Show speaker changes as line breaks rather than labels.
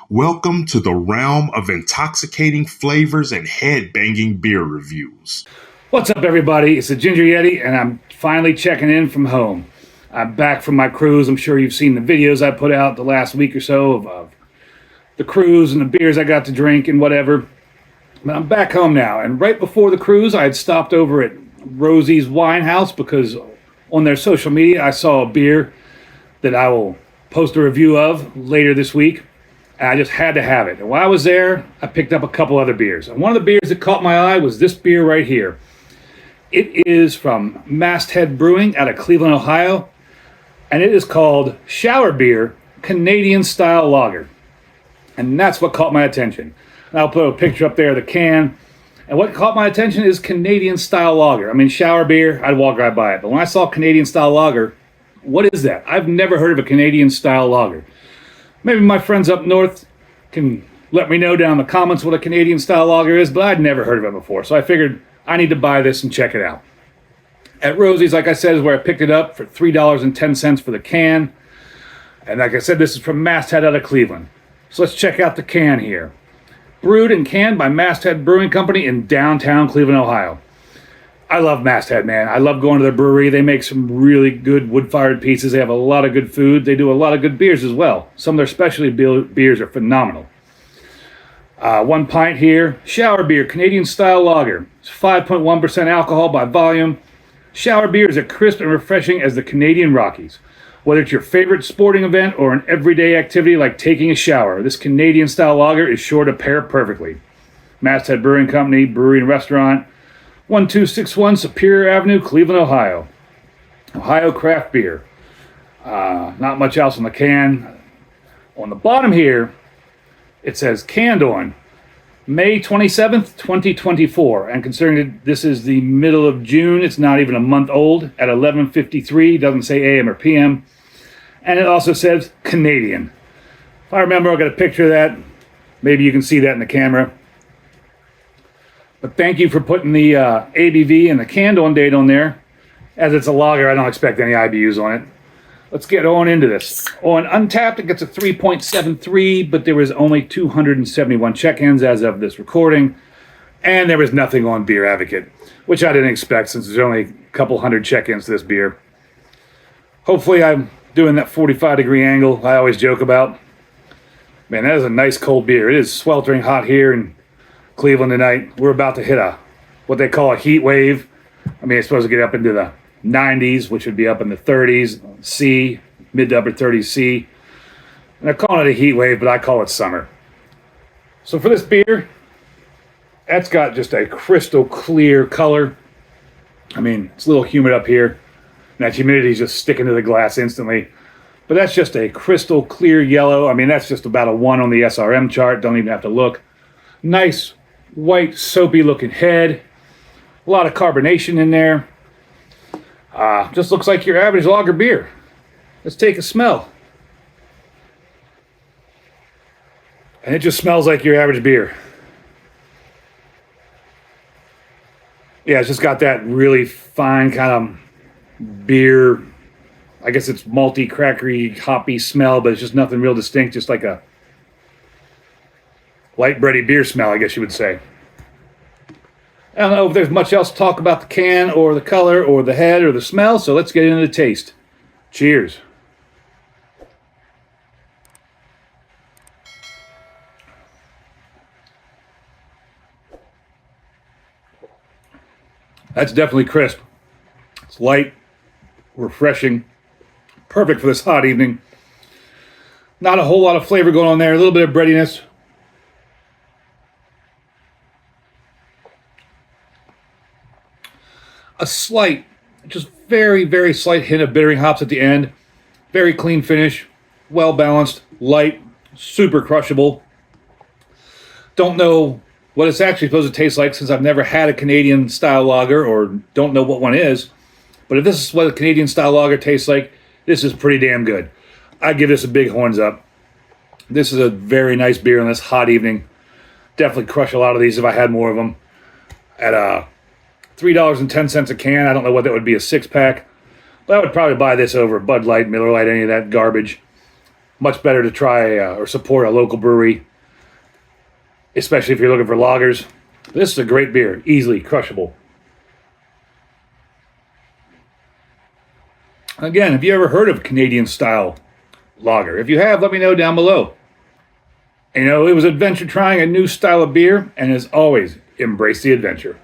Welcome to the realm of intoxicating flavors and head-banging beer reviews.
What's up, everybody? It's the Ginger Yeti, and I'm finally checking in from home. I'm back from my cruise. I'm sure you've seen the videos I put out the last week or so of the cruise and the beers I got to drink and whatever. But I'm back home now, and right before the cruise, I had stopped over at Rozi's Wine House because on their social media, I saw a beer that I will post a review of later this week. And I just had to have it. And while I was there, I picked up a couple other beers. And one of the beers that caught my eye was this beer right here. It is from Masthead Brewing out of Cleveland, Ohio. And it is called Shower Beer Canadian Style Lager. And that's what caught my attention. And I'll put a picture up there of the can. And what caught my attention is Canadian Style Lager. I mean, shower beer, I'd walk right by it. But when I saw Canadian Style Lager, what is that? I've never heard of a Canadian Style Lager. Maybe my friends up north can let me know down in the comments what a Canadian style lager is, but I'd never heard of it before. So I figured I need to buy this and check it out. At Rozi's, like I said, is where I picked it up for $3.10 for the can. And like I said, this is from Masthead out of Cleveland. So let's check out the can here. Brewed and canned by Masthead Brewing Company in downtown Cleveland, Ohio. I love Masthead, man. I love going to their brewery. They make some really good wood-fired pizzas. They have a lot of good food. They do a lot of good beers as well. Some of their specialty beers are phenomenal. 1 pint here. Shower beer, Canadian-style lager. It's 5.1% alcohol by volume. Shower beer is as crisp and refreshing as the Canadian Rockies. Whether it's your favorite sporting event or an everyday activity like taking a shower, this Canadian-style lager is sure to pair perfectly. Masthead Brewing Company, brewery and restaurant. 1261 Superior Avenue, Cleveland, Ohio. Ohio craft beer. Not much else on the can. On the bottom here, it says canned on May 27th, 2024. And considering that this is the middle of June, it's not even a month old at 11:53. Doesn't say AM or PM. And it also says Canadian. If I remember, I'll get a picture of that. Maybe you can see that in the camera. But thank you for putting the ABV and the canned on date on there. As it's a lager, I don't expect any IBUs on it. Let's get on into this. On Untapped, it gets a 3.73, but there was only 271 check-ins as of this recording. And there was nothing on Beer Advocate, which I didn't expect since there's only a couple hundred check-ins to this beer. Hopefully I'm doing that 45-degree angle I always joke about. Man, that is a nice cold beer. It is sweltering hot here in Cleveland tonight. We're about to hit what they call a heat wave. I mean, it's supposed to get up into the 90s, which would be up in the 30s C, mid to upper 30s C. And they're calling it a heat wave, but I call it summer. So for this beer, that's got just a crystal clear color. I mean, it's a little humid up here, and that humidity is just sticking to the glass instantly. But that's just a crystal clear yellow. I mean, that's just about a 1 on the SRM chart. Don't even have to look. Nice white soapy looking head, a lot of carbonation in there. Just looks like your average lager beer. Let's take a smell. And it just smells like your average beer. Yeah, it's just got that really fine kind of beer. I guess it's malty, crackery, hoppy smell, but it's just nothing real distinct, just like a light bready beer smell, I guess you would say. I don't know if there's much else to talk about the can or the color or the head or the smell, so let's get into the taste. Cheers. That's definitely crisp. It's light, refreshing, perfect for this hot evening. Not a whole lot of flavor going on there, a little bit of breadiness. A slight, just very, very slight hint of bittering hops at the end. Very clean finish, well balanced, light, super crushable. Don't know what it's actually supposed to taste like since I've never had a Canadian style lager or don't know what one is. But if this is what a Canadian style lager tastes like, this is pretty damn good. I'd give this a big horns up. This is a very nice beer on this hot evening. Definitely crush a lot of these if I had more of them. At $3.10 a can. I don't know what that would be, a 6-pack. But I would probably buy this over Bud Light, Miller Lite, any of that garbage. Much better to try or support a local brewery, especially if you're looking for lagers. This is a great beer, easily crushable. Again, have you ever heard of Canadian style lager? If you have, let me know down below. You know, it was adventure trying a new style of beer, and as always, embrace the adventure.